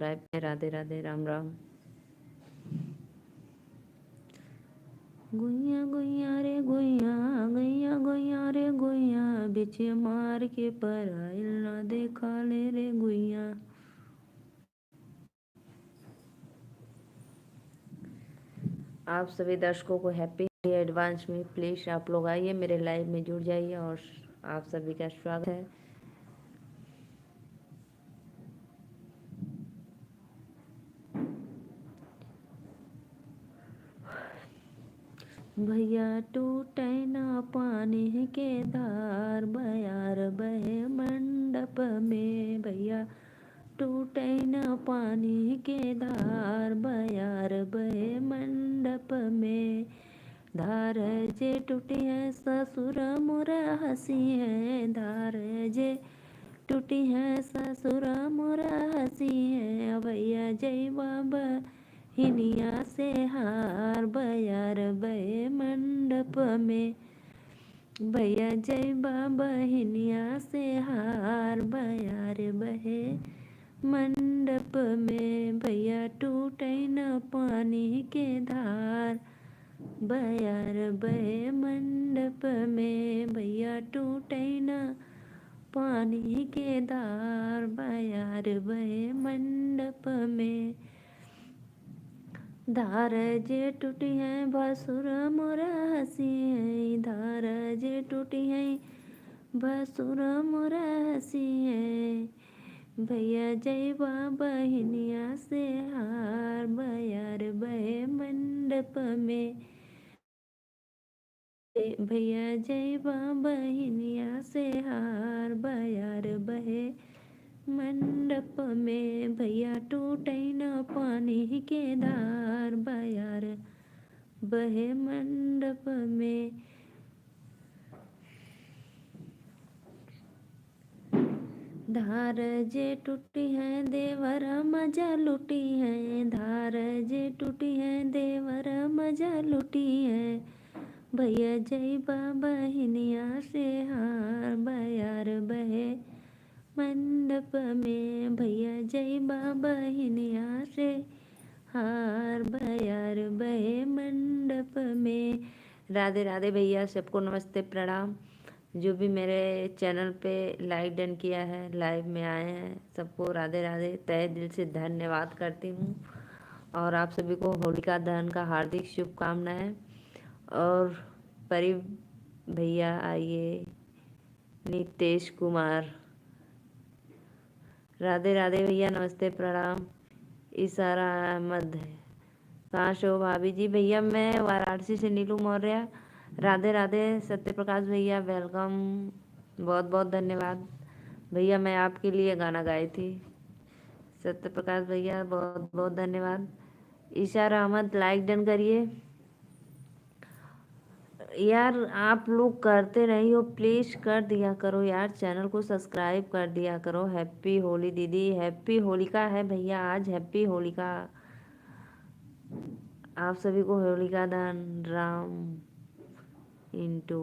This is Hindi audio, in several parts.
राधे राधे, राम राम। गुइया गुइया रे गुइया, गैया गुइया रे गुइया, बिच मार के पराइल ना देखा ले रे गुइया। आप सभी दर्शकों को हैप्पी एडवांस में। प्लीज़ आप लोग आइए, मेरे लाइव में जुड़ जाइए और आप सभी का स्वागत है। भैया टूटे ना पानी के धार, बयार बहे मंडप में। भैया टूटे न पानी के धार, बयार बहे मंडप में। धार जे टूटी है ससुर मोर हसी है, धार जे टूटी है ससुर मोर हसी है। भैया जय बाबा हिनिया से हार, बयार बहे मंडप में। भैया जय बाबा हिनिया से हार, बयार बहे मंडप में। भैया टूटे न पानी के धार, बयार बहे मंडप में। भैया टूटे न पानी के धार, बयार बहे मंडप में। धार जे टूटी है भसुर मोर हसी है, धार जे टूटी है भसुर मोर हसी है। भैया जय बाबा हिनिया से हार, बयार बहे मंडप में। भैया जय बाबा हिनिया से हार, बयार बहे मंडप में। भैया टूटे न पानी के धार, बयार बहे मंडप में। धार जे टूटी है देवर मजा लुटी है, धार जे टूटी है देवर मजा लुटी है। भैया जय बाबा हिनिया से हार, बयार बहे मंडप में। भैया जय बाबा हिनिया से हार, बयार बहे मंडप में। राधे राधे भैया, सबको नमस्ते प्रणाम। जो भी मेरे चैनल पे लाइक डन किया है, लाइव में आए हैं, सबको राधे राधे तहे दिल से धन्यवाद करती हूँ। और आप सभी को होलिका दहन का हार्दिक शुभकामनाएं। और परी भैया आइए, नितेश कुमार राधे राधे भैया, नमस्ते प्रणाम। इशारा अहमद, कहाँ से हो भाभी जी? भैया मैं वाराणसी से नीलू मौर्य। राधे राधे सत्य प्रकाश भैया, वेलकम, बहुत बहुत धन्यवाद भैया। मैं आपके लिए गाना गाई थी। सत्य प्रकाश भैया बहुत बहुत धन्यवाद। इशारा अहमद लाइक डन करिए यार, आप लोग करते नहीं हो, प्लीज़ कर दिया करो यार, चैनल को सब्सक्राइब कर दिया करो। हैप्पी होली दीदी, हैप्पी होलिका है भैया, आज हैप्पी होलिका। आप सभी को होलिका दहन राम इंटू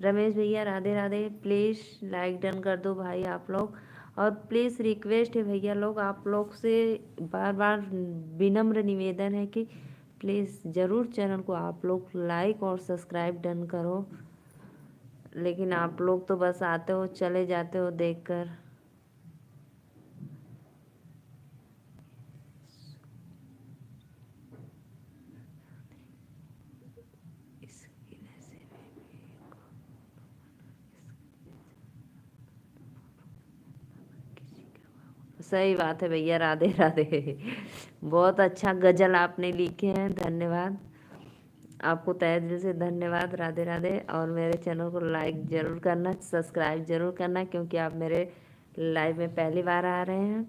रमेश भैया Radhe Radhe. Please like done कर दो भाई आप लोग। और प्लीज़ रिक्वेस्ट है भैया लोग, आप लोग से बार बार विनम्र निवेदन है कि प्लीज़ ज़रूर चैनल को आप लोग लाइक और सब्सक्राइब डन करो। लेकिन आप लोग तो बस आते हो चले जाते हो देखकर। सही बात है भैया, राधे राधे। बहुत अच्छा गजल आपने लिखे हैं, धन्यवाद आपको तहे दिल से धन्यवाद। राधे राधे। और मेरे चैनल को लाइक ज़रूर करना, सब्सक्राइब ज़रूर करना, क्योंकि आप मेरे लाइव में पहली बार आ रहे हैं।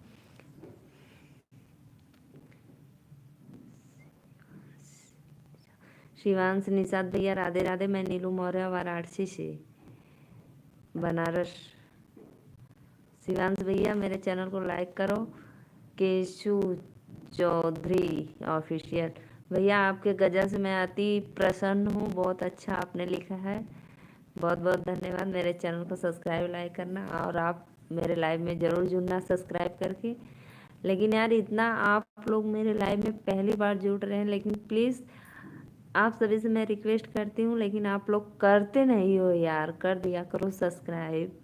शिवांश निषाद भैया राधे राधे। मैं नीलू मौर्य वाराणसी से, बनारस। शिवांश भैया मेरे चैनल को लाइक करो। केशु चौधरी ऑफिशियल भैया, आपके गजल से मैं अति प्रसन्न हूँ, बहुत अच्छा आपने लिखा है। बहुत बहुत धन्यवाद। मेरे चैनल को सब्सक्राइब लाइक करना और आप मेरे लाइव में ज़रूर जुड़ना सब्सक्राइब करके। लेकिन यार इतना आप लोग मेरे लाइव में पहली बार जुड़ रहे हैं, लेकिन प्लीज़ आप सभी से मैं रिक्वेस्ट करती हूँ, लेकिन आप लोग करते नहीं हो यार। कर दिया करो सब्सक्राइब,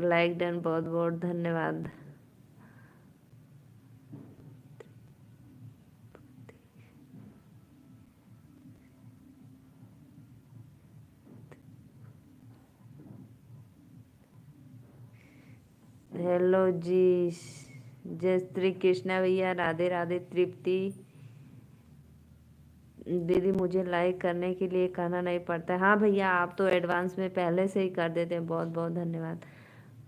लाइक डन। बहुत बहुत धन्यवाद। हेलो जी, जय श्री कृष्णा भैया, राधे राधे। तृप्ति दीदी, मुझे लाइक करने के लिए कहना नहीं पड़ता है। हाँ भैया, आप तो एडवांस में पहले से ही कर देते हैं। बहुत बहुत धन्यवाद।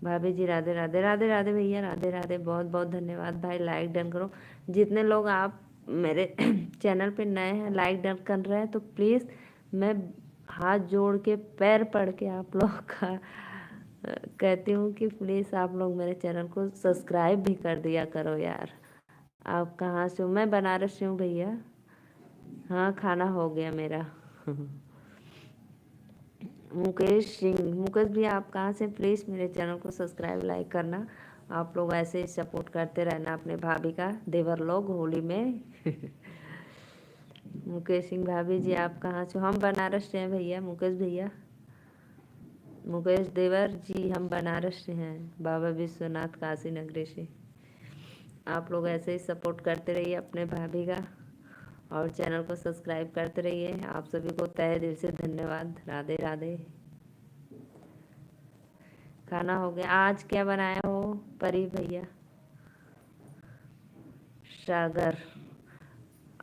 भाभी जी राधे राधे। राधे राधे भैया, राधे राधे। बहुत बहुत धन्यवाद भाई। लाइक डन करो। जितने लोग आप मेरे चैनल पे नए हैं, लाइक डन कर रहे हैं, तो प्लीज़ मैं हाथ जोड़ के पैर पड़ के आप लोग का कहती हूँ कि प्लीज़ आप लोग मेरे चैनल को सब्सक्राइब भी कर दिया करो यार। आप कहाँ से हो? मैं बनारस से हूँ भैया। हाँ, खाना हो गया मेरा। मुकेश सिंह, मुकेश भी आप कहाँ से? प्लीज़ मेरे चैनल को सब्सक्राइब लाइक करना। आप लोग ऐसे ही सपोर्ट करते रहना अपने भाभी का, देवर लोग होली में। मुकेश सिंह भाभी जी आप कहाँ से? हम बनारस से हैं भैया। मुकेश भैया, मुकेश देवर जी, हम बनारस से हैं, बाबा विश्वनाथ काशी नगरी से। आप लोग ऐसे ही सपोर्ट करते रहिए अपने भाभी का और चैनल को सब्सक्राइब करते रहिए। आप सभी को तहे दिल से धन्यवाद। राधे राधे। खाना हो गया। आज क्या बनाया हो परी भैया? सागर,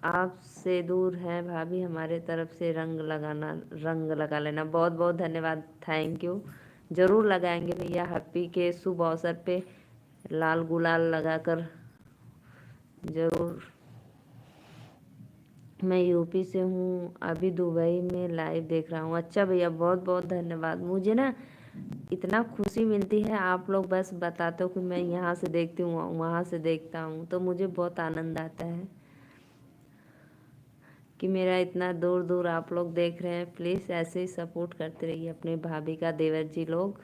आपसे दूर है भाभी, हमारे तरफ से रंग लगा लेना। बहुत बहुत धन्यवाद, थैंक यू। ज़रूर लगाएंगे भैया। हैप्पी के शुभ अवसर पे लाल गुलाल लगाकर ज़रूर। मैं यूपी से हूँ, अभी दुबई में लाइव देख रहा हूँ। अच्छा भैया, बहुत बहुत धन्यवाद। मुझे ना इतना खुशी मिलती है, आप लोग बस बताते हो कि मैं यहाँ से देखती हूँ, वहाँ से देखता हूँ, तो मुझे बहुत आनंद आता है कि मेरा इतना दूर दूर आप लोग देख रहे हैं। प्लीज़ ऐसे ही सपोर्ट करते रहिए अपने भाभी का, देवर जी लोग।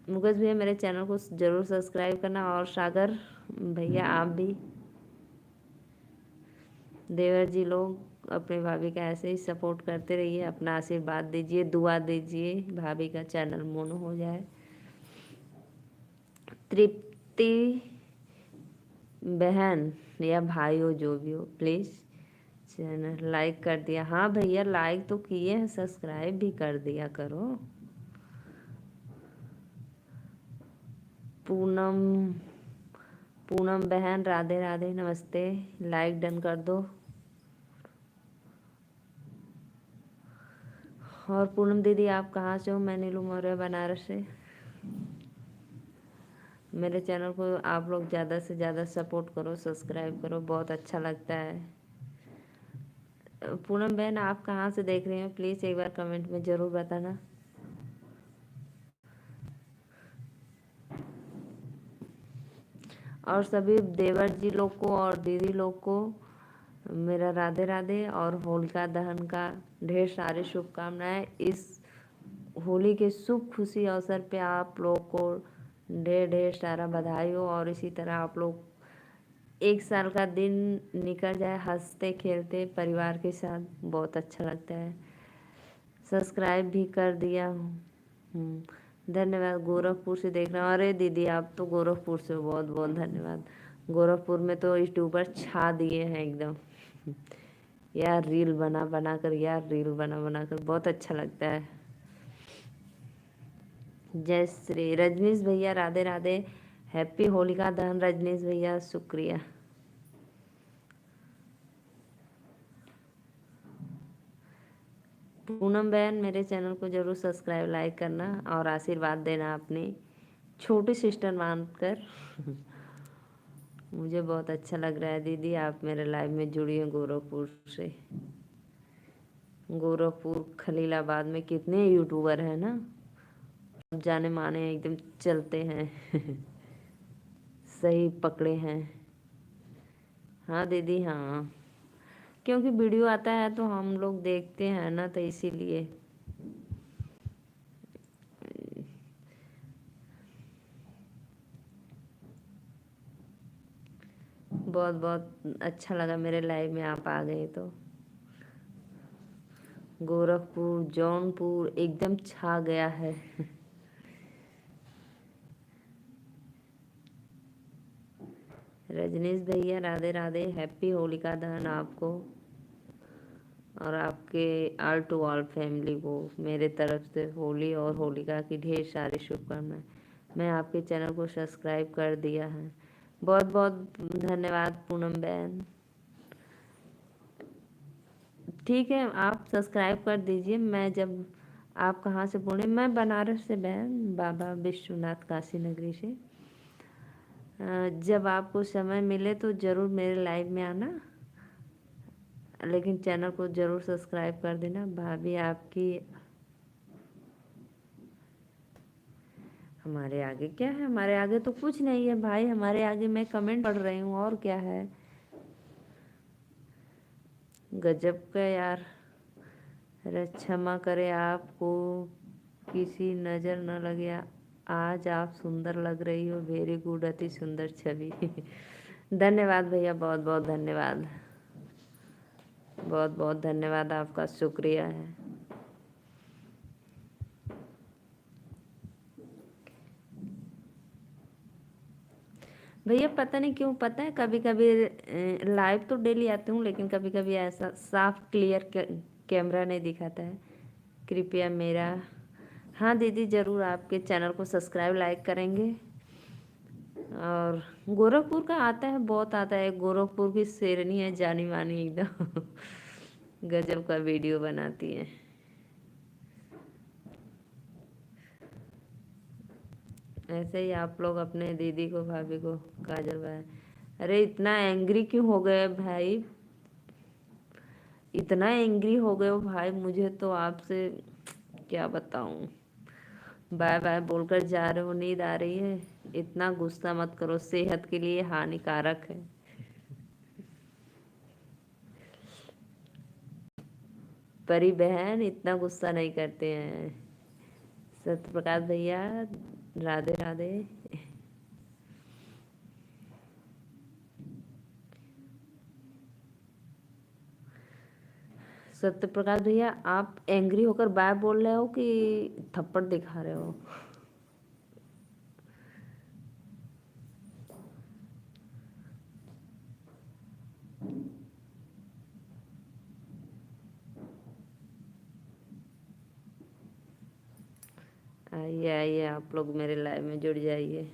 मुकेश भैया मेरे चैनल को ज़रूर सब्सक्राइब करना, और सागर भैया आप भी, देवर जी लोग अपने भाभी का ऐसे ही सपोर्ट करते रहिए। अपना आशीर्वाद दीजिए, दुआ दीजिए, भाभी का चैनल मोनो हो जाए। तृप्ति बहन या भाई हो, जो भी हो, प्लीज़ चैनल लाइक कर दिया? हाँ भैया, लाइक तो किए हैं, सब्सक्राइब भी कर दिया करो। पूनम, पूनम बहन राधे राधे, नमस्ते। लाइक डन कर दो। और पूनम दीदी आप कहाँ से हो? मैं नीलू मौर्य, बनारस से। मेरे चैनल को आप लोग ज़्यादा से ज़्यादा सपोर्ट करो, सब्सक्राइब करो, बहुत अच्छा लगता है। पूनम बहन आप कहाँ से देख रहे हो? प्लीज़ एक बार कमेंट में ज़रूर बताना। और सभी देवर जी लोग को और दीदी लोग को मेरा राधे राधे और होलिका दहन का ढेर सारी शुभकामनाएं। इस होली के शुभ खुशी अवसर पे आप लोग को ढेर ढेर सारा बधाई हो, और इसी तरह आप लोग एक साल का दिन निकल जाए हंसते खेलते परिवार के साथ, बहुत अच्छा लगता है। सब्सक्राइब भी कर दिया हूँ। धन्यवाद। गोरखपुर से देख रहा हूँ। अरे दीदी आप तो गोरखपुर से हो, बहुत बहुत धन्यवाद। गोरखपुर में तो यूट्यूबर छा दिए हैं एकदम। यार रील बना बना कर, यार रील बना बना कर बहुत अच्छा लगता है। जय श्री रजनीश भैया, राधे राधे। हैप्पी होलिका दहन रजनीश भैया, शुक्रिया। पूनम बहन मेरे चैनल को जरूर सब्सक्राइब लाइक करना और आशीर्वाद देना अपनी छोटी सिस्टर मानकर। मुझे बहुत अच्छा लग रहा है दीदी आप मेरे लाइव में जुड़ी हैं गोरखपुर से। गोरखपुर खलीलाबाद में कितने यूट्यूबर हैं ना, जाने माने एकदम चलते हैं। सही पकड़े हैं। हाँ दीदी हाँ, क्योंकि वीडियो आता है तो हम लोग देखते हैं ना, तो इसीलिए। बहुत बहुत अच्छा लगा मेरे लाइव में आप आ गए तो। गोरखपुर जौनपुर एकदम छा गया है। रजनीश भैया राधे राधे, हैप्पी होलिका दहन आपको और आपके ऑल टू ऑल फैमिली को मेरे तरफ से होली और होलिका की ढेर सारी शुभकामनाएं। मैं आपके चैनल को सब्सक्राइब कर दिया है। बहुत बहुत धन्यवाद पूनम बहन। ठीक है, आप सब्सक्राइब कर दीजिए। मैं जब आप कहाँ से बोले? मैं बनारस से बहन, बाबा विश्वनाथ काशी नगरी से। जब आपको समय मिले तो ज़रूर मेरे लाइव में आना, लेकिन चैनल को ज़रूर सब्सक्राइब कर देना। भाभी आपकी हमारे आगे क्या है? हमारे आगे तो कुछ नहीं है भाई, हमारे आगे मैं कमेंट पढ़ रही हूँ और क्या है। गजब का यार। अरे क्षमा करे आपको किसी नज़र न लगे, आज आप सुंदर लग रही हो। वेरी गुड, अति सुंदर छवि। धन्यवाद भैया, बहुत बहुत धन्यवाद, बहुत बहुत धन्यवाद, आपका शुक्रिया है। भैया पता नहीं क्यों, पता है कभी कभी लाइव तो डेली आती हूँ, लेकिन कभी कभी ऐसा साफ क्लियर कैमरा नहीं दिखाता है। कृपया मेरा, हाँ दीदी ज़रूर आपके चैनल को सब्सक्राइब लाइक करेंगे। और गोरखपुर का आता है, बहुत आता है। गोरखपुर की शेरनी है जानी मानी एकदम। गजब का वीडियो बनाती है। ऐसे ही आप लोग अपने दीदी को, भाभी को, काजल भाई। अरे इतना एंग्री क्यों हो गए भाई? इतना एंग्री हो गए हो भाई, मुझे तो आपसे क्या बताऊं। बाय बाय बोलकर जा रहे हो, नींद आ रही है। इतना गुस्सा मत करो, सेहत के लिए हानिकारक है। परी बहन इतना गुस्सा नहीं करते हैं। सत्य प्रकाश भैया राधे राधे। सत्य प्रकाश भैया आप एंग्री होकर बाय बोल रहे हो कि थप्पड़ दिखा रहे हो? आइए आइए, आप लोग मेरे लाइव में जुड़ जाइए।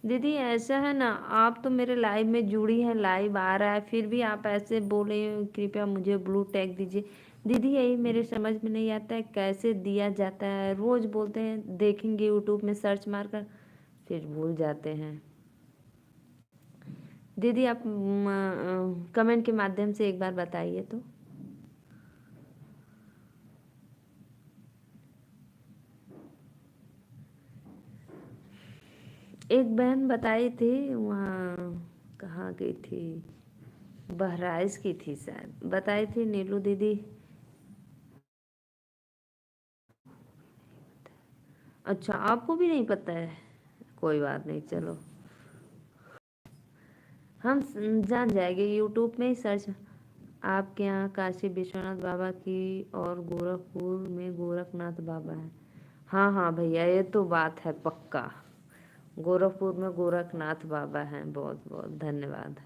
दीदी ऐसा है ना, आप तो मेरे लाइव में जुड़ी हैं, लाइव आ रहा है, फिर भी आप ऐसे बोले कृपया मुझे ब्लू टैग दीजिए। दीदी यही मेरे समझ में नहीं आता है कैसे दिया जाता है। रोज़ बोलते हैं देखेंगे यूट्यूब में सर्च मार कर, फिर भूल जाते हैं। दीदी आप कमेंट के माध्यम से एक बार बताइए तो। एक बहन बताई थी, वहाँ कहाँ गई थी, बहराइच की थी शायद, बताई थी नीलू दीदी। अच्छा आपको भी नहीं पता है? कोई बात नहीं, चलो हम जान जाएंगे, यूट्यूब में ही सर्च। आपके यहाँ काशी विश्वनाथ बाबा की और गोरखपुर में गोरखनाथ बाबा है। हाँ हाँ भैया, ये तो बात है पक्का। गोरखपुर में गोरखनाथ बाबा हैं। बहुत बहुत धन्यवाद।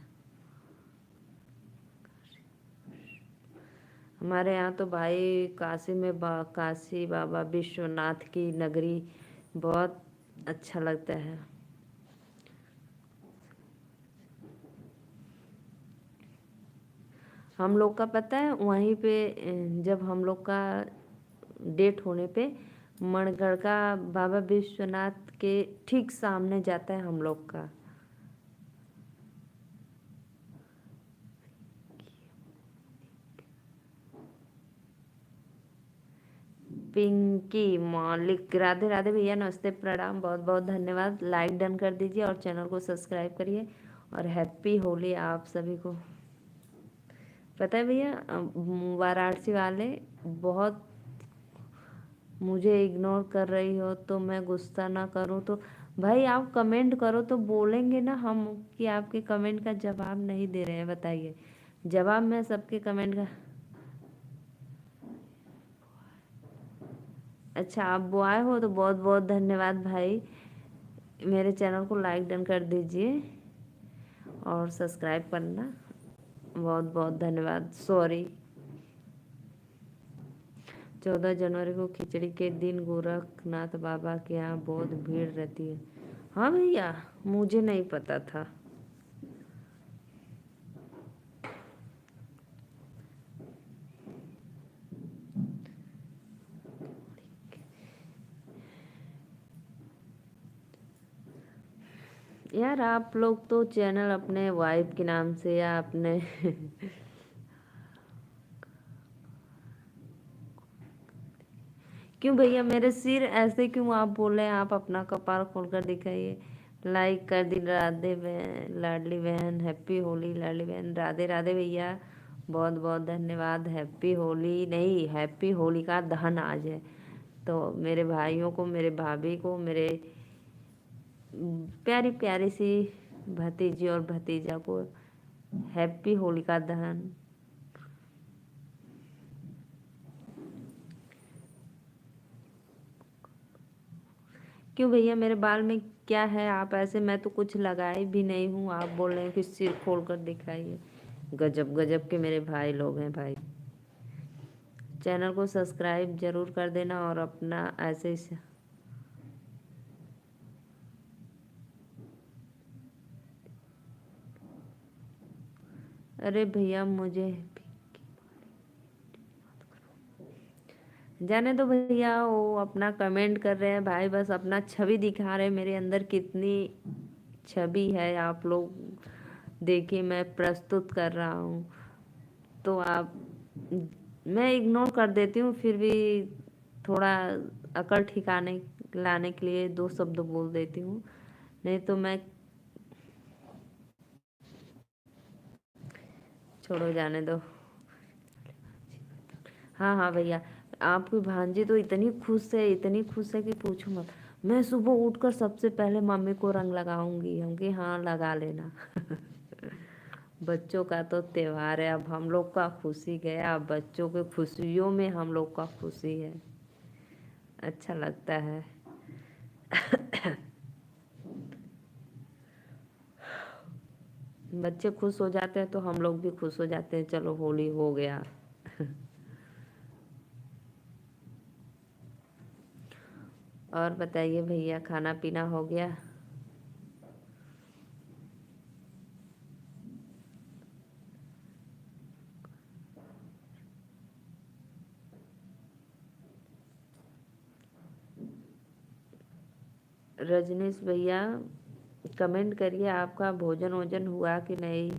हमारे यहाँ तो भाई काशी में काशी बाबा विश्वनाथ की नगरी बहुत अच्छा लगता है। हम लोग का पता है वहीं पे, जब हम लोग का डेट होने पे मणगढ़ का बाबा विश्वनाथ के ठीक सामने जाता है हम लोग का। पिंकी मौलिक, राधे राधे भैया, नमस्ते, प्रणाम, बहुत बहुत धन्यवाद। लाइक डन कर दीजिए और चैनल को सब्सक्राइब करिए। और हैप्पी होली आप सभी को। पता है भैया, वाराणसी वाले बहुत मुझे इग्नोर कर रही हो, तो मैं गुस्सा ना करूं तो भाई आप कमेंट करो तो बोलेंगे ना हम कि आपके कमेंट का जवाब नहीं दे रहे हैं। बताइए, जवाब मैं सबके कमेंट का। अच्छा, आप बॉय हो तो बहुत बहुत धन्यवाद भाई। मेरे चैनल को लाइक डन कर दीजिए और सब्सक्राइब करना। बहुत बहुत धन्यवाद। सॉरी। 14 जनवरी को खिचड़ी के दिन गोरखनाथ बाबा के यहाँ बहुत भीड़ रहती है। हाँ भैया, मुझे नहीं पता था। यार आप लोग तो चैनल अपने वाइफ के नाम से या अपने क्यों भैया, मेरे सिर ऐसे क्यों आप बोल रहे हैं? आप अपना कपार खोल कर दिखाइए। लाइक कर दी राधे बहन, लाडली बहन, हैप्पी होली लाडली बहन। राधे राधे भैया, बहुत बहुत धन्यवाद। हैप्पी होली नहीं, हैप्पी होली का दहन आज है। तो मेरे भाइयों को, मेरे भाभी को, मेरे प्यारी प्यारी सी भतीजी और भतीजा को हैप्पी होलिका दहन। क्यों भैया, मेरे बाल में क्या है? आप ऐसे, मैं तो कुछ लगाई भी नहीं हूँ, आप बोल रहे हैं कि सिर खोल कर दिखाइए। गजब गजब के मेरे भाई लोग हैं भाई। चैनल को सब्सक्राइब जरूर कर देना और अपना ऐसे अरे भैया मुझे जाने दो भैया, वो अपना कमेंट कर रहे हैं भाई, बस अपना छवि दिखा रहे हैं। मेरे अंदर कितनी छवि है आप लोग देखिए, मैं प्रस्तुत कर रहा हूँ। तो आप, मैं इग्नोर कर देती हूँ, फिर भी थोड़ा अकल ठिकाने लाने के लिए दो शब्द बोल देती हूँ। नहीं तो मैं, छोड़ो जाने दो। हाँ हाँ भैया, आपकी भांजी तो इतनी खुश है, इतनी खुश है कि पूछो मत। मैं सुबह उठकर सबसे पहले मम्मी को रंग लगाऊंगी। हम कि हाँ लगा लेना। बच्चों का तो त्योहार है, अब हम लोग का खुशी गया, अब बच्चों के खुशियों में हम लोग का खुशी है। अच्छा लगता है। बच्चे खुश हो जाते हैं तो हम लोग भी खुश हो जाते हैं। चलो होली हो गया। और बताइए भैया, खाना पीना हो गया? रजनीश भैया, कमेंट करिए आपका भोजन वोजन हुआ कि नहीं।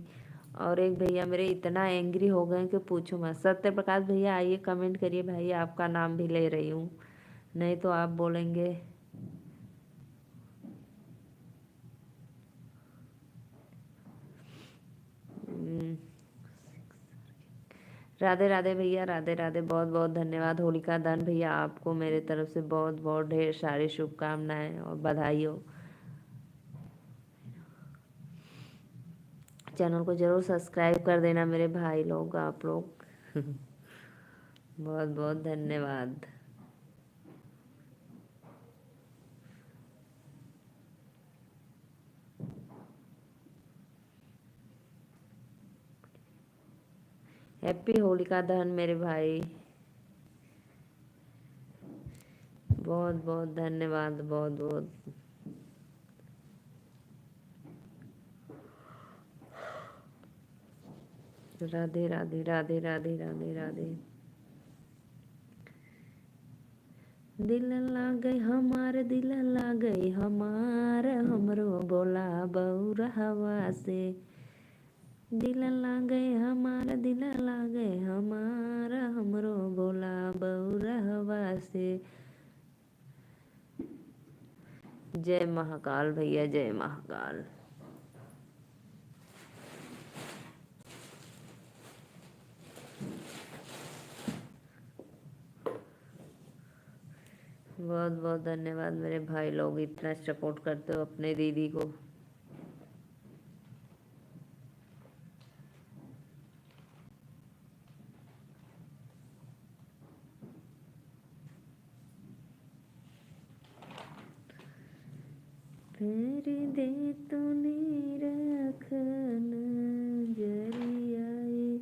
और एक भैया मेरे इतना एंग्री हो गए कि पूछो मत। सत्य प्रकाश भैया आइए कमेंट करिए भाई, आपका नाम भी ले रही हूँ, नहीं तो आप बोलेंगे। हम्म, राधे राधे भैया, राधे राधे, बहुत बहुत धन्यवाद। होलिका दहन भैया, आपको मेरे तरफ से बहुत बहुत ढेर सारी शुभकामनाएं और बधाई हो। चैनल को जरूर सब्सक्राइब कर देना मेरे भाई लोग, आप लोग। बहुत बहुत धन्यवाद। हैप्पी होलिका दहन मेरे भाई, बहुत बहुत धन्यवाद, बहुत बहुत। राधे राधे राधे राधे राधे राधे। दिल लागे हमार, दिल लागे हमार, हमरो बोला बउरहवा से। दिल लागे हमारा, दिल लागे हमारा, हमरो भोला बउरहवा से। जय महाकाल भैया, जय महाकाल। बहुत बहुत धन्यवाद मेरे भाई लोग, इतना सपोर्ट करते हो अपने दीदी को। फेरी दे तूने रखन जरियाए।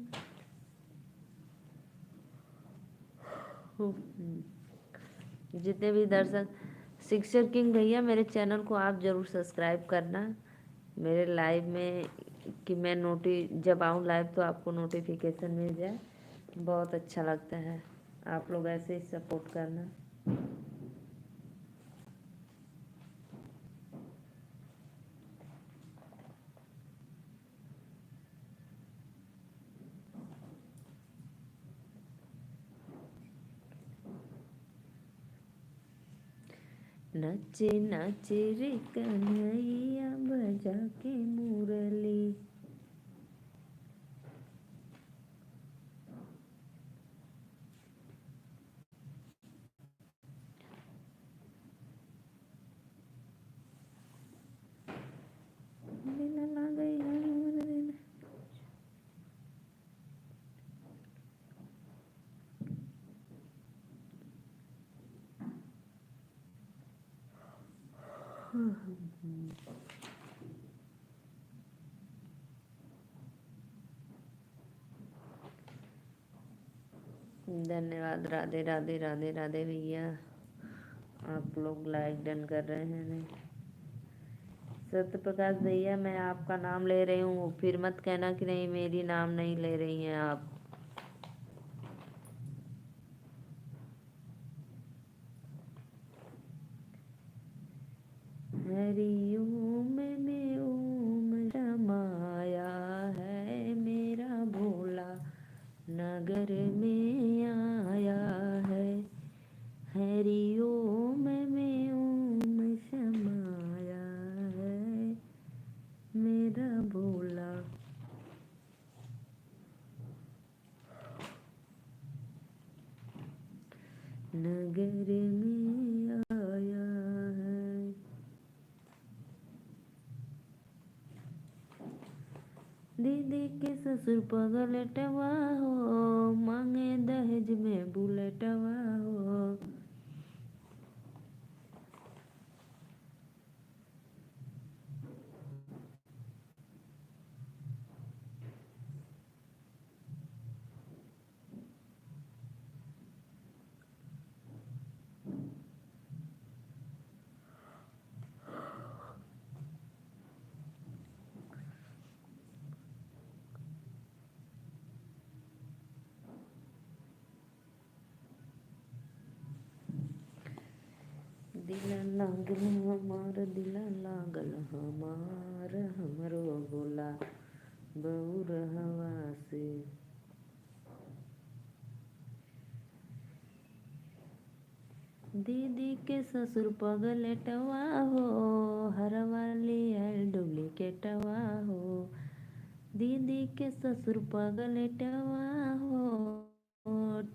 जितने भी दर्शक, शिक्षक किंग भैया मेरे चैनल को आप ज़रूर सब्सक्राइब करना। मेरे लाइव में कि मैं जब आऊँ लाइव तो आपको नोटिफिकेशन मिल जाए, बहुत अच्छा लगता है। आप लोग ऐसे ही सपोर्ट करना। नाचे नाचे रे कन्हैया बजा के मुरली। दिल लागे हमारा दिल। धन्यवाद। राधे राधे राधे राधे भैया, आप लोग लाइक डन कर रहे हैं नहीं। सत्य प्रकाश भैया मैं आपका नाम ले रही हूँ, फिर मत कहना कि नहीं मेरी नाम नहीं ले रही हैं आप। हरि ओम में ओम समाया है, मेरा भोला नगर में आया है। हरि ओम में ओम समाया है, मेरा भोला। नगर में आया है। दीदी के ससुर पगलटवा हो, मांगे दहेज में बुलेटवा हो। दिल लागल हमार, दिल लागल हमार, हमरो भोला बउरहवा से। दीदी के ससुर पगलटवा हो, हरवाली आयल डुप्लीकेटवा हो। दीदी के ससुर पगलटवा हो,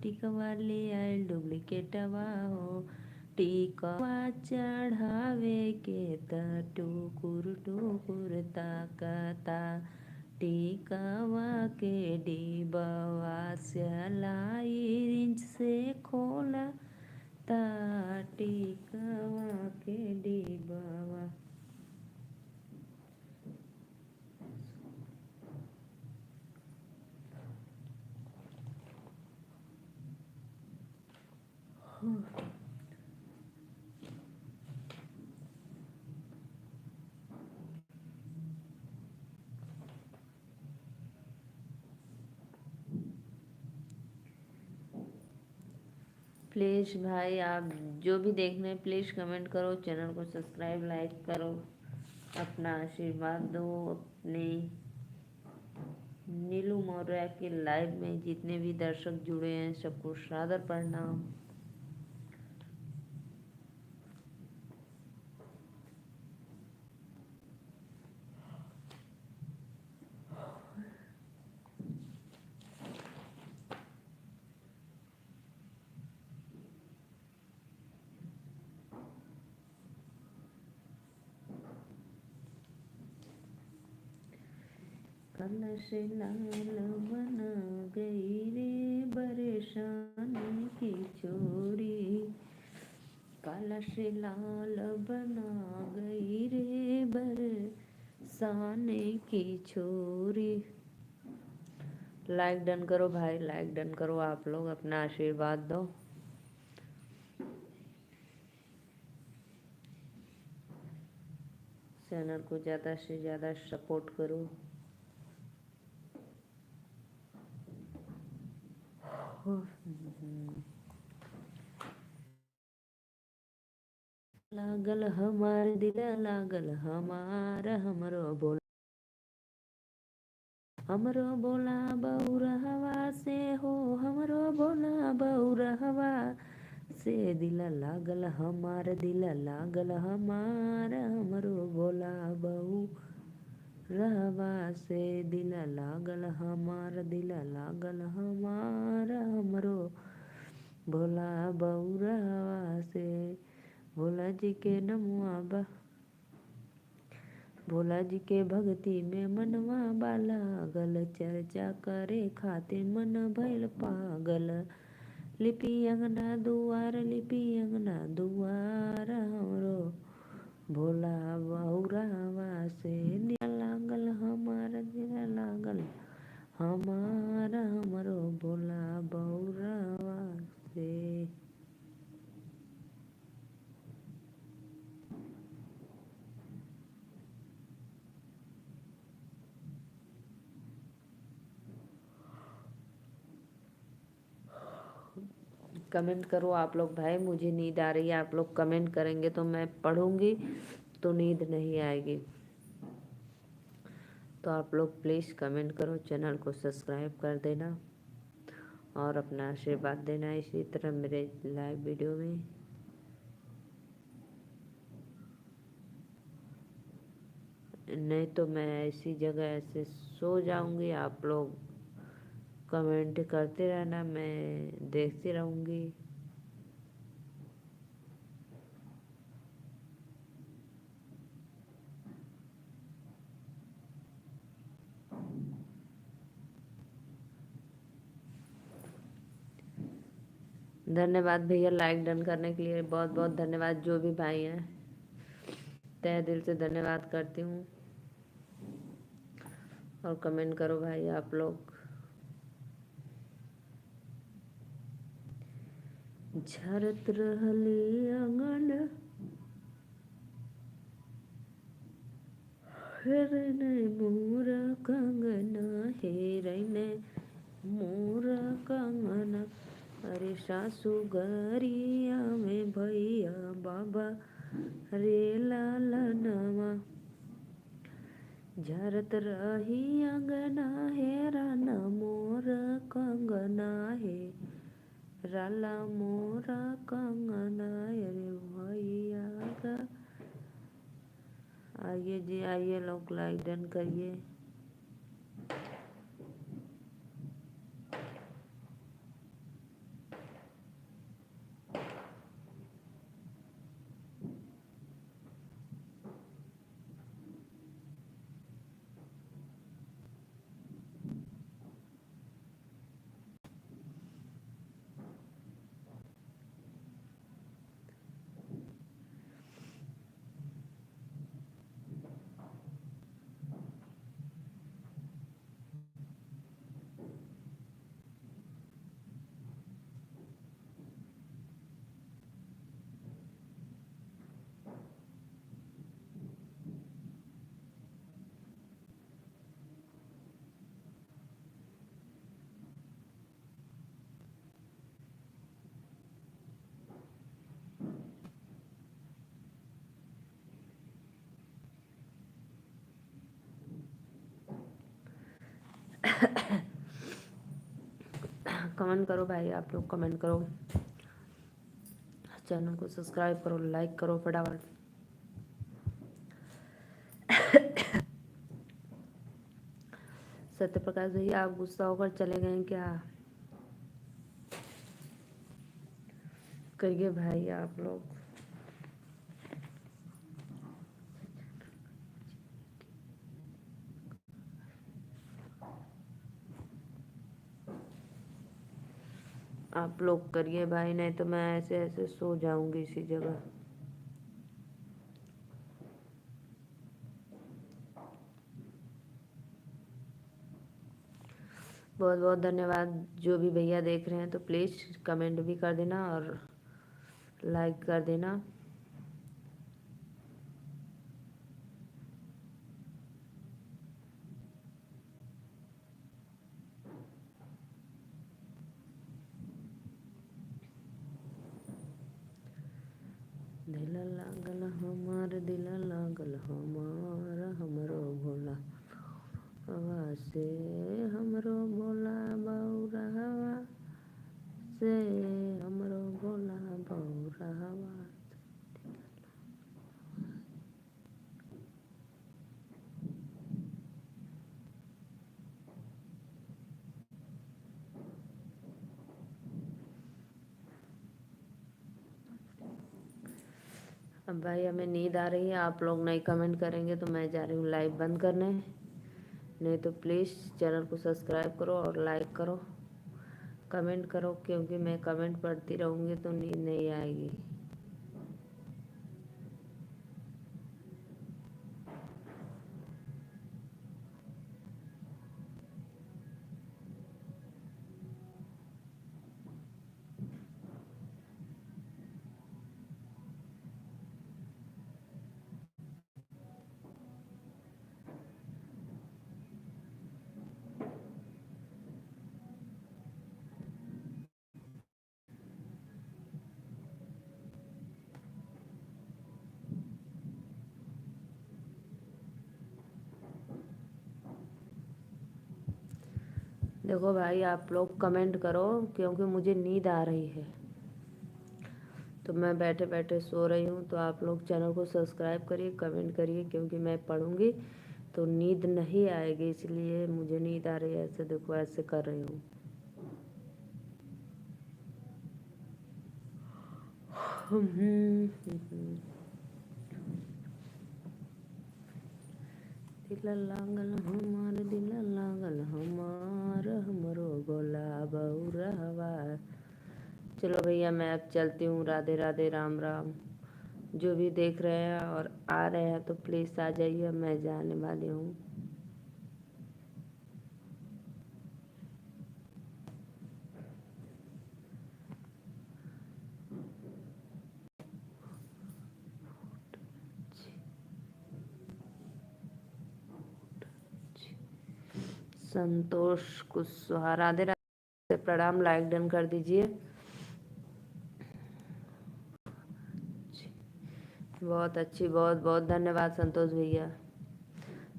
टिकवाली आयल डुप्लीकेटवा हो। टिकवा चढ़ावे के त टुकुर टुकुर ताकता, टिकवा के डिबवा सिलाई रिंच से खोला ता, टिकवा के डिबवा। प्लीज़ भाई आप जो भी देख रहे हैं प्लीज़ कमेंट करो, चैनल को सब्सक्राइब लाइक करो, अपना आशीर्वाद दो अपने। के लाइव में जितने भी दर्शक जुड़े हैं सबको सादर प्रणाम। कलश लाल बना गई रे बरसाने की छोरी, कलश लाल बना गई रे बरसाने की छोरी। लाइक डन करो भाई, लाइक डन करो, आप लोग अपना आशीर्वाद दो। चैनल को ज़्यादा से ज़्यादा सपोर्ट करो। लागल हमार दिल लागल हमार हमरो बोला बउरहवा से हो, हमरो बोला बउरहवा से दिल लागल हमार दिल लागल हमार, हमरो बोला बउरहवा से दिल लागल हमार दिल लागल हमार, हमरो भोला बउरहवा से। भोला जी के नमवा बा, भोला जी के भक्ति में मनवा लागल, चर्चा करे खातिर मन भइल पागल। लिपि अंगना दुआर, लिपि अंगना दुआर, हमरो भोला बउरहवा से दिल लागल हमार दिल लागल हमार, हमरो भोला बउरहवा से। कमेंट करो आप लोग भाई, मुझे नींद आ रही है। आप लोग कमेंट करेंगे तो मैं पढ़ूंगी, तो नींद नहीं आएगी। तो आप लोग प्लीज़ कमेंट करो, चैनल को सब्सक्राइब कर देना और अपना आशीर्वाद देना इसी तरह मेरे लाइव वीडियो में। नहीं तो मैं ऐसी जगह ऐसे सो जाऊंगी, आप लोग कमेंट करते रहना, मैं देखती रहूंगी। धन्यवाद भैया लाइक डन करने के लिए, बहुत बहुत धन्यवाद। जो भी भाई हैं तहे दिल से धन्यवाद करती हूँ। और कमेंट करो भाई आप लोग। झरत रहली आंगन हेरने मोर कंगना, हेरने मोर कंगना। अरे सासू गरिया में भैया बाबा रे लालनवा। झरत रही अंगना हेरन मोर कंगना, हे राला मोरा कंगना। अरे भैया का आइए जी, आइए लोग लाइक डन करिए। कमेंट करो भाई, आप लोग कमेंट करो, चैनल को सब्सक्राइब करो, लाइक करो फटाफट। सत्य प्रकाश भैया आप गुस्सा होकर चले गए क्या? करिए भाई आप लोग। आप लोग करिए भाई, नहीं तो मैं ऐसे ऐसे सो जाऊंगी इसी जगह। बहुत बहुत धन्यवाद। जो भी भैया देख रहे हैं तो प्लीज़ कमेंट भी कर देना और लाइक कर देना। दिल लागल हमार, दिल लागल हमार, हमरो भोला हवा से, हमरो भोला बौरहवा से, हमरो भोला बौरहवा। अब भाई हमें नींद आ रही है, आप लोग नहीं कमेंट करेंगे तो मैं जा रही हूँ लाइव बंद करने। नहीं तो प्लीज़ चैनल को सब्सक्राइब करो और लाइक करो, कमेंट करो, क्योंकि मैं कमेंट पढ़ती रहूँगी तो नींद नहीं आएगी। देखो भाई आप लोग कमेंट करो, क्योंकि मुझे नींद आ रही है तो मैं बैठे बैठे सो रही हूँ। तो आप लोग चैनल को सब्सक्राइब करिए, कमेंट करिए, क्योंकि मैं पढ़ूँगी तो नींद नहीं आएगी, इसलिए मुझे नींद आ रही है। ऐसे देखो ऐसे कर रही हूँ। दिल लागल हमार, दिल लागल हमार, हमरो भोला बौरहवा। चलो भैया मैं अब चलती हूँ। राधे राधे, राम राम। जो भी देख रहे हैं और आ रहे हैं तो प्लीज़ आ जाइए, मैं जाने वाली हूँ। संतोष कुशवाहा, राधे राधे, प्रणाम, लाइक डन कर दीजिए। बहुत अच्छी, बहुत बहुत धन्यवाद संतोष भैया।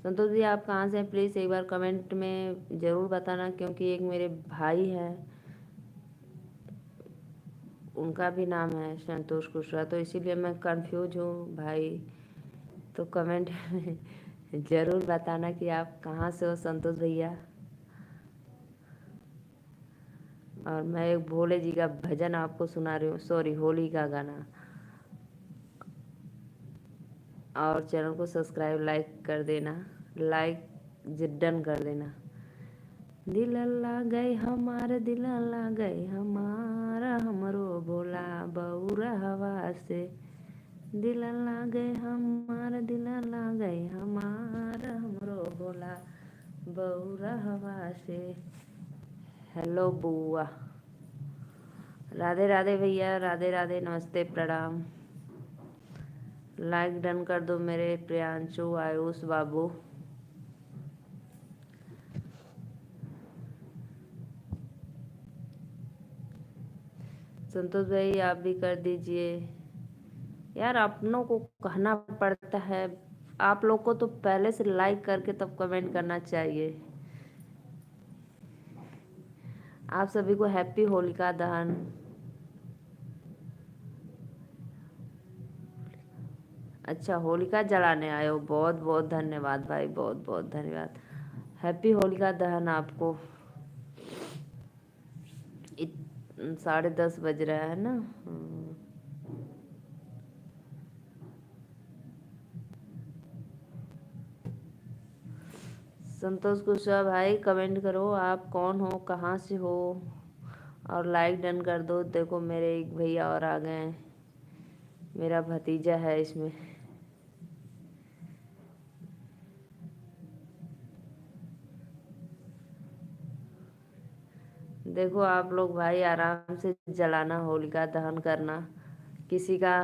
संतोष भैया आप कहाँ से हैं प्लीज़ एक बार कमेंट में ज़रूर बताना, क्योंकि एक मेरे भाई हैं उनका भी नाम है संतोष कुशवाहा, तो इसीलिए मैं कंफ्यूज हूँ भाई। तो कमेंट में ज़रूर बताना कि आप कहाँ से हो संतोष भैया। और मैं एक भोले जी का भजन आपको सुना रही हूँ, सॉरी होली का गाना। और चैनल को सब्सक्राइब लाइक कर देना, लाइक डन कर देना। दिल गए हमार, दिल गए हमारा, हमरो भोला बौरहवा से। दिल गए हमार, दिल गए हमारा, हमरो भोला बौरहवा से। हेलो बुआ। राधे राधे भैया, राधे राधे, नमस्ते, प्रणाम। लाइक डन कर दो मेरे प्रियांशु आयुष बाबू। संतोष भाई आप भी कर दीजिए। यार अपनों को कहना पड़ता है, आप लोग को तो पहले से लाइक करके तब कमेंट करना चाहिए। आप सभी को हैप्पी होलिका दहन। अच्छा, होलिका जलाने आए हो, बहुत बहुत धन्यवाद भाई, बहुत बहुत धन्यवाद। हैप्पी होलिका दहन आपको। 10:30 बज रहा है ना। संतोष कुशवाहा भाई, कमेंट करो आप कौन हो, कहाँ से हो, और लाइक डन कर दो। देखो मेरे एक भैया और आ गए हैं, मेरा भतीजा है इसमें। देखो आप लोग भाई आराम से जलाना, होलिका दहन करना, किसी का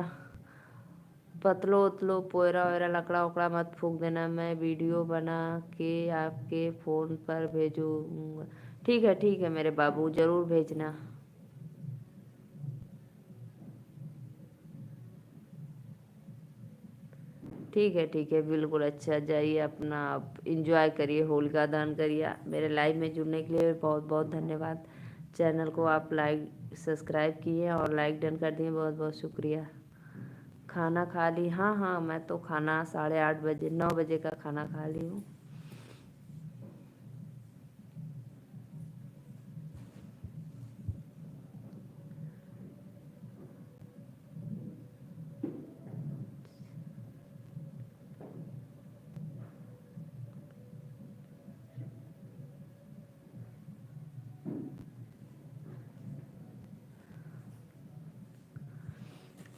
पतलो उतलो पोयरा वोयरा लकड़ा उकड़ा मत फूंक देना। मैं वीडियो बना के आपके फ़ोन पर भेजूँगा। ठीक है मेरे बाबू, ज़रूर भेजना। ठीक है बिल्कुल। अच्छा, जाइए अपना आप इंजॉय करिए, होलिका दहन करिए। मेरे लाइव में जुड़ने के लिए बहुत बहुत धन्यवाद। चैनल को आप लाइक सब्सक्राइब किए और लाइक डन कर दिए, बहुत बहुत शुक्रिया। खाना खा ली? हाँ हाँ, मैं तो खाना 8:30 बजे 9 बजे का खाना खा ली हूँ।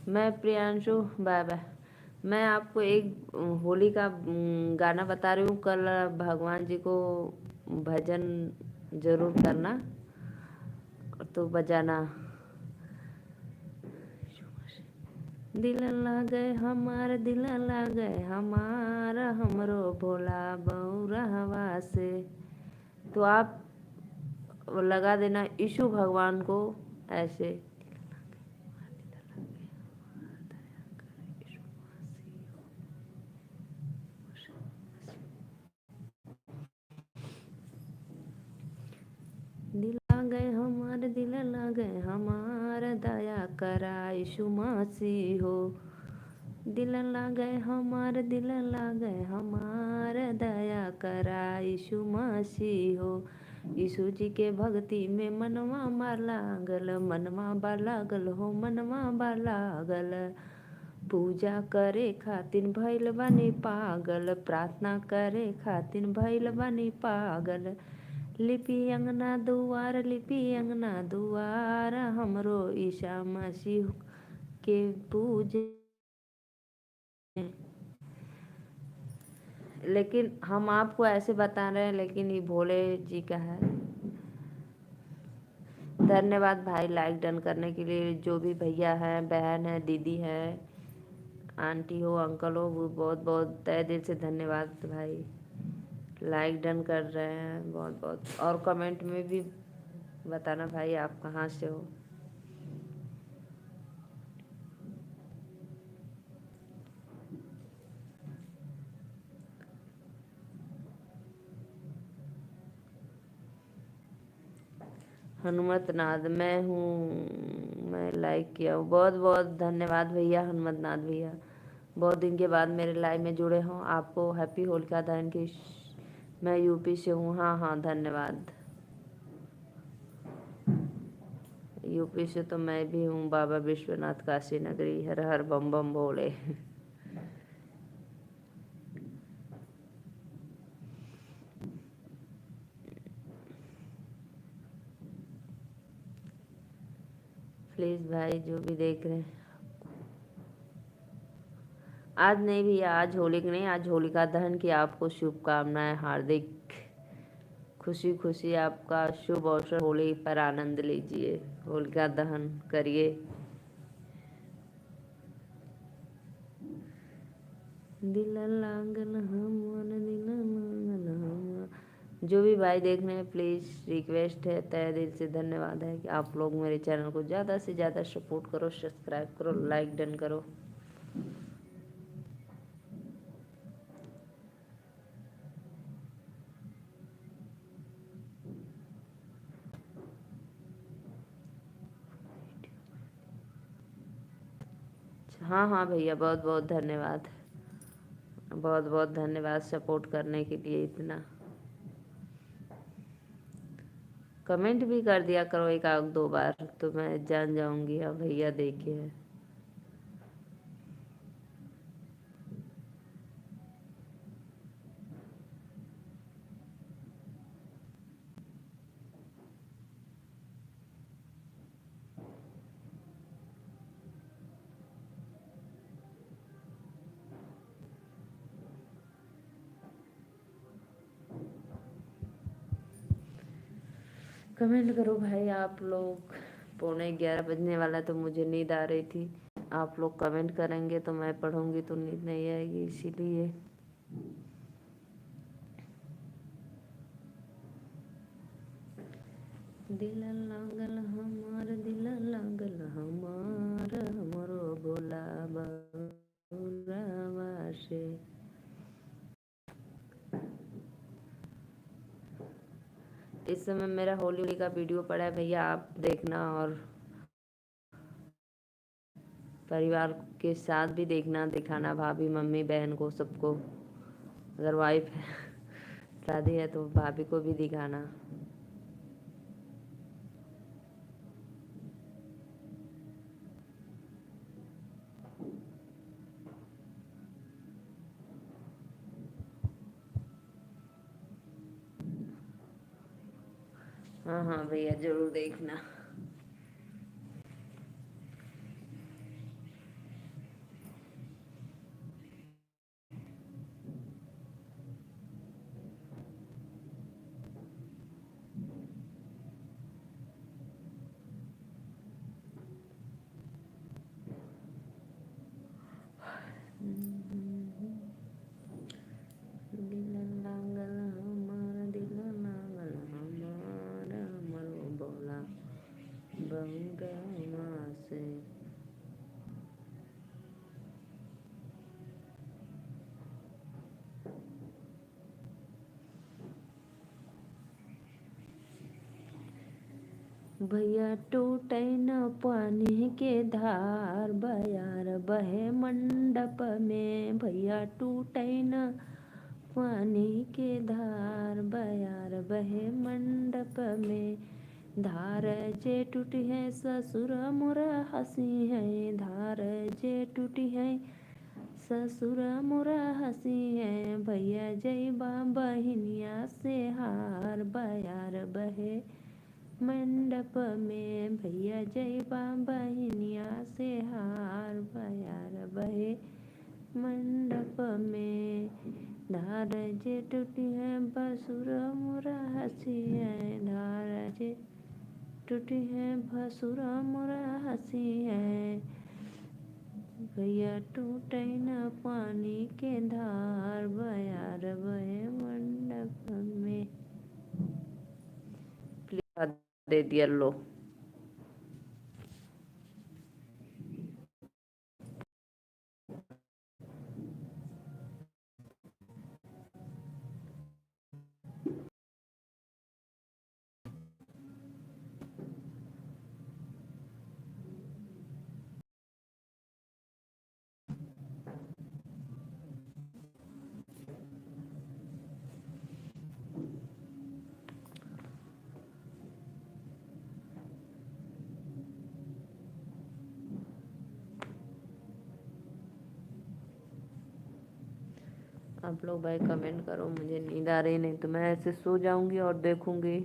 मैं प्रियांशु, बाय बाय। मैं आपको एक होली का गाना बता रही हूँ। कल भगवान जी को भजन जरूर करना, तो बजाना। दिल लागे हमार, दिल लागे हमार, हमरो भोला बौरहवा से। तो आप लगा देना यीशु भगवान को ऐसे। दिल लागे हमार, दिल लागे हमार, दया करा यीशु मसीह हो। दिल लागे हमार, दिल लागे हमार, दया करा यीशु मसीह हो। यीशु जी के भक्ति में मनवा बा लागल, मनवा बा लागल हो, मनवा बा लागल। पूजा करे खातिर भइल बानी पागल, प्रार्थना करे खातिर भइल बानी पागल। लिपि अंगना दुआर, लिपि अंगना दुआर, हमरो ईसा मसीह के पूजे। लेकिन हम आपको ऐसे बता रहे हैं, लेकिन ये भोले जी का है। धन्यवाद भाई लाइक डन करने के लिए। जो भी भैया हैं, बहन है, दीदी है, आंटी हो, अंकल हो, वो बहुत बहुत तहे दिल से धन्यवाद भाई। लाइक डन कर रहे हैं बहुत बहुत, और कमेंट में भी बताना भाई आप कहाँ से हो। हनुमत नाथ मैं हूँ, मैं लाइक किया हूँ। बहुत बहुत धन्यवाद भैया हनुमत नाथ भैया, बहुत दिन के बाद मेरे लाइव में जुड़े हों। आपको हैप्पी होलिका दहन की। मैं यूपी से हूँ। हाँ हाँ धन्यवाद। यूपी से तो मैं भी हूँ। बाबा विश्वनाथ काशी नगरी, हर हर बम बम भोले। प्लीज़ भाई जो भी देख रहे हैं, आज नहीं भैया, आज होली की नहीं, आज होलिका दहन की आपको शुभकामनाएं। हार्दिक खुशी खुशी आपका शुभ अवसर, होली पर आनंद लीजिए, होलिका दहन करिए। दिल लागल हमर, दिल लागल हमर। जो भी भाई देख रहे हैं, प्लीज़ रिक्वेस्ट है, तहे दिल से धन्यवाद है कि आप लोग मेरे चैनल को ज़्यादा से ज़्यादा सपोर्ट करो, सब्सक्राइब करो, लाइक डन करो। हाँ हाँ भैया, बहुत बहुत धन्यवाद। बहुत बहुत धन्यवाद सपोर्ट करने के लिए इतना। कमेंट भी कर दिया करो एक आध दो बार, तो मैं जान जाऊंगी हाँ भैया देखे हैं। कमेंट करो भाई आप लोग। 11:15 बजने वाला, तो मुझे नींद आ रही थी। आप लोग कमेंट करेंगे तो मैं पढ़ूंगी, तो नींद नहीं आएगी इसीलिए। दिल लागल हमार, दिल लागल हमार, हमरो भोला बउरवा से। इस समय मेरा होली का वीडियो पड़ा है भैया, आप देखना, और परिवार के साथ भी देखना, दिखाना भाभी मम्मी बहन को सबको। अगर वाइफ शादी है तो भाभी को भी दिखाना। हाँ हाँ भैया, जरूर देखना। दिल लागल हमार, दिल लागल हमार, हमरो भोला बउरवा से। भैया टूटे न पानी के धार, बयार बहे मंडप में। भैया टूटे न पानी के धार, बयार बहे मंडप में। धार जे टूटी है ससुर मोरा हंसी है, धार जे टूटी है ससुर मोरा हंसी है। भैया जइबा बहिनिया से हार, बयार बहे मंडप में। भैया जइबा बहिनिया से हार, बयार बहे मंडप में। धार जे टूटी है भसुर मोरा हंसी है, धार जे टूटी है भसुर मोरा हंसी है। भैया टूटे न पानी के धार, बयार बहे मंडप में। दे दिया लो। आप लोग भाई कमेंट करो, मुझे नींद आ रही, नहीं तो मैं ऐसे सो जाऊंगी और देखूंगी।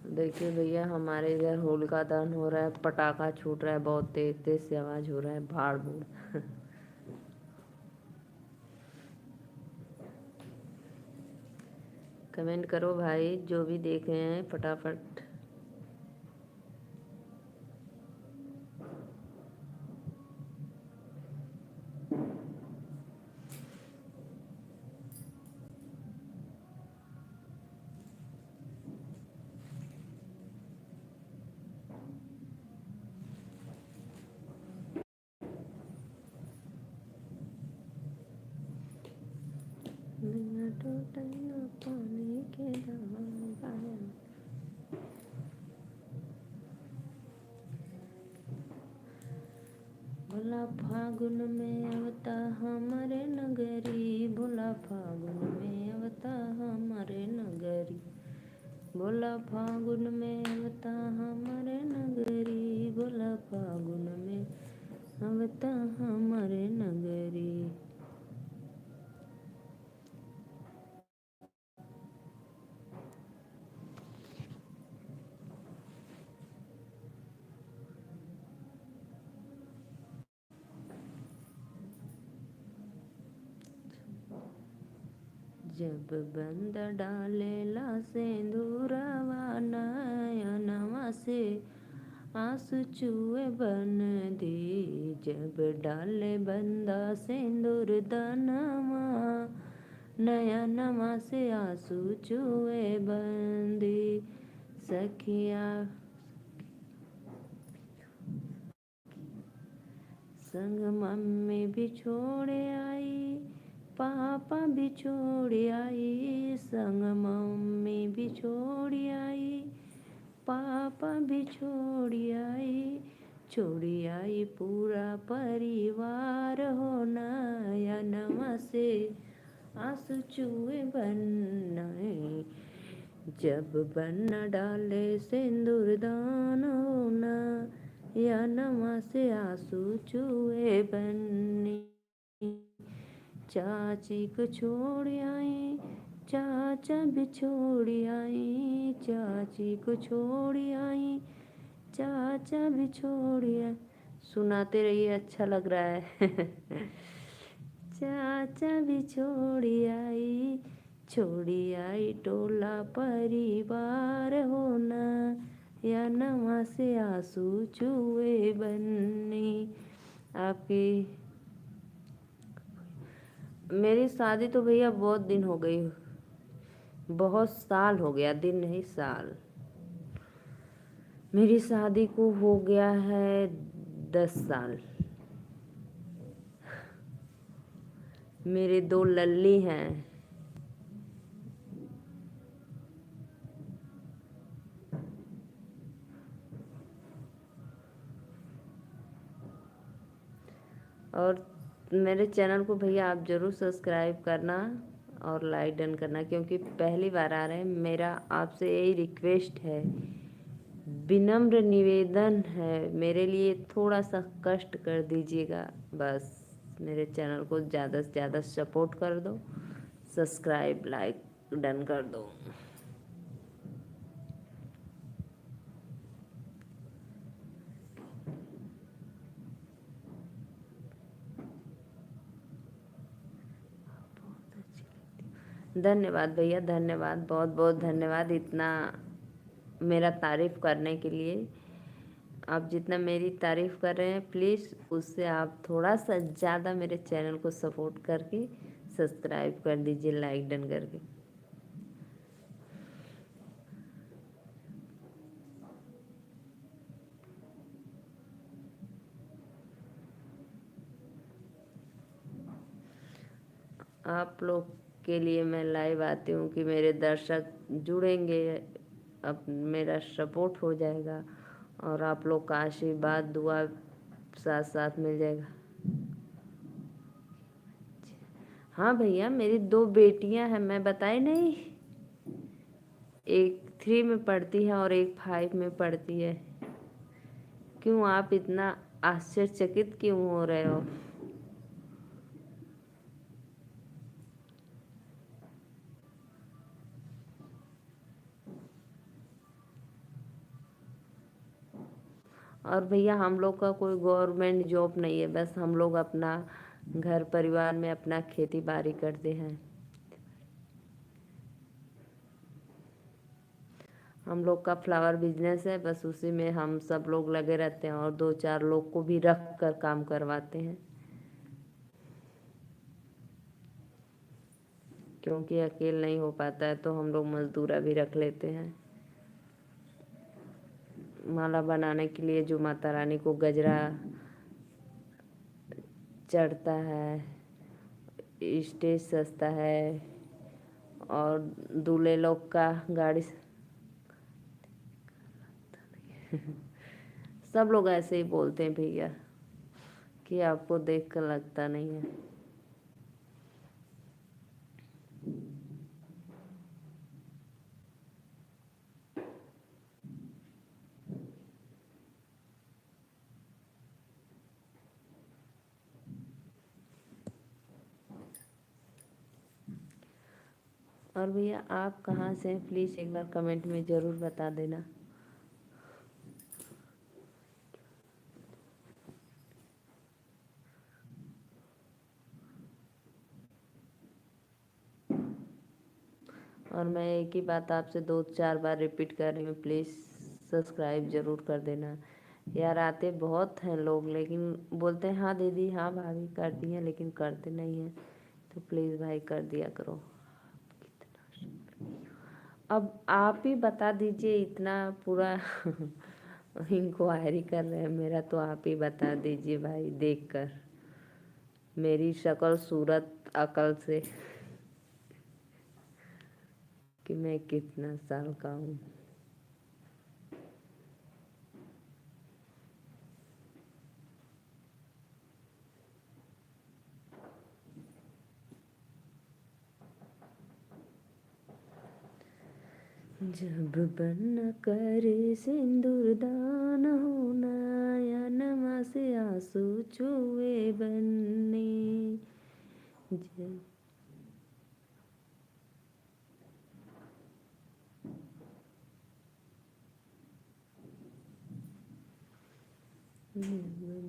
देखिए भैया, हमारे इधर होलिका दहन हो रहा है, पटाखा छूट रहा है, बहुत तेज तेज से आवाज हो रहा है, भाड़ भूड़। कमेंट करो भाई, जो भी देख रहे हैं फटाफट। टोटैया पानी के दाया। भोला फागुन में अवता हमारे नगरी, भोला फागुन में अवता हमारे नगरी, भोला फागुन में अवता हमारे नगरी, भोला फागुन में अवता हमारे नगरी। जब बंद डालेला सिंदूरवा नयनवा से आंसू चुए बन दी, जब डाले बंदा सिंदूर दानवा नयनवा से आंसू चुए बंदी। सखिया संग मम्मी भी छोड़ आई, पापा भी छोड़ आई, संग मम्मी भी छोड़ आई, पापा भी छोड़ आई पूरा परिवार हो नयनवा से आंसू चुए बनाए, जब बन डाले सिंदूर दान हो नयनवा से आंसू चुए बन्नी। चाची को छोड़ आई, चाचा भी छोड़ आई, चाची को छोड़ आई, चाचा भी छोड़ आई। सुनाते रहिए, अच्छा लग रहा है। चाचा भी छोड़ आई टोला परिवार होना, या नवा से आंसू चुए बन्नी। आपकी मेरी शादी तो भैया बहुत दिन हो गई, बहुत साल हो गया, दिन नहीं साल। मेरी शादी को हो गया है 10 साल। मेरे 2 लल्ली हैं। और मेरे चैनल को भैया आप ज़रूर सब्सक्राइब करना और लाइक डन करना, क्योंकि पहली बार आ रहे हैं। मेरा आपसे यही रिक्वेस्ट है, विनम्र निवेदन है, मेरे लिए थोड़ा सा कष्ट कर दीजिएगा। बस मेरे चैनल को ज़्यादा से ज़्यादा सपोर्ट कर दो, सब्सक्राइब लाइक डन कर दो। धन्यवाद भैया, धन्यवाद, बहुत बहुत धन्यवाद इतना मेरा तारीफ़ करने के लिए। आप जितना मेरी तारीफ़ कर रहे हैं, प्लीज़ उससे आप थोड़ा सा ज़्यादा मेरे चैनल को सपोर्ट करके सब्सक्राइब कर दीजिए लाइक डन करके। आप लोग के लिए मैं लाइव आती हूँ कि मेरे दर्शक जुड़ेंगे, अब मेरा सपोर्ट हो जाएगा और आप लोग का आशीर्वाद दुआ साथ साथ मिल जाएगा। हाँ भैया, मेरी 2 बेटियां हैं, मैं बताई नहीं, एक 3 में पढ़ती है और एक 5 में पढ़ती है। क्यों आप इतना आश्चर्यचकित क्यों हो रहे हो? और भैया हम लोग का कोई गवर्नमेंट जॉब नहीं है, बस हम लोग अपना घर परिवार में अपना खेती बाड़ी करते हैं। हम लोग का फ्लावर बिजनेस है, बस उसी में हम सब लोग लगे रहते हैं और 2-4 लोग को भी रख कर काम करवाते हैं, क्योंकि अकेले नहीं हो पाता है तो हम लोग मजदूरा भी रख लेते हैं। माला बनाने के लिए जो माता रानी को गजरा चढ़ता है, स्टेज सजता है, और दूल्हे लोग का गाड़ी सब लोग ऐसे ही बोलते हैं भैया कि आपको देख कर लगता नहीं है। और भैया आप कहाँ से हैं, प्लीज़ एक बार कमेंट में ज़रूर बता देना। और मैं एक ही बात आपसे 2-4 बार रिपीट कर रही हूँ, प्लीज़ सब्सक्राइब ज़रूर कर देना यार। आते बहुत हैं लोग लेकिन बोलते हैं हाँ दीदी हाँ भाभी कर दिए, लेकिन करते नहीं हैं। तो प्लीज़ भाई कर दिया करो। अब आप ही बता दीजिए, इतना पूरा इंक्वायरी कर रहे हैं मेरा, तो आप ही बता दीजिए भाई देखकर मेरी शक्ल सूरत अकल से कि मैं कितना साल का हूँ। जब बन करे सिंदूर दान होना, या नमा से आंसू छुए बनने। जब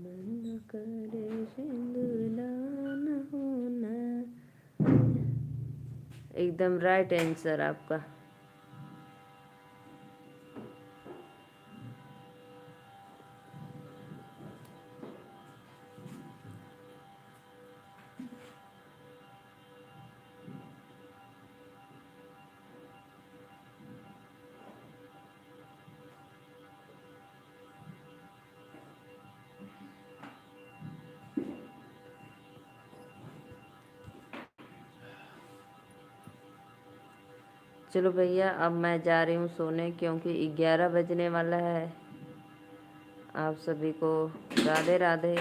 बन करे सिंदूर दान होना। एकदम राइट आंसर आपका। चलो भैया अब मैं जा रही हूँ सोने, क्योंकि 11 बजने वाला है। आप सभी को राधे राधे।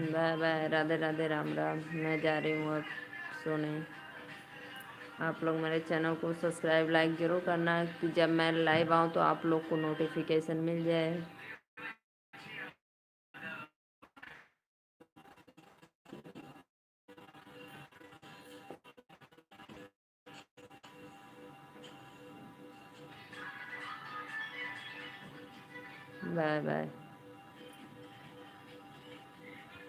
Bye bye, Radhe Radhe, Ram Ram. मैं जा रही हूँ अब सोने। आप लोग मेरे चैनल को सब्सक्राइब लाइक ज़रूर करना कि जब मैं लाइव आऊँ तो आप लोग को नोटिफिकेशन मिल जाए। Bye bye.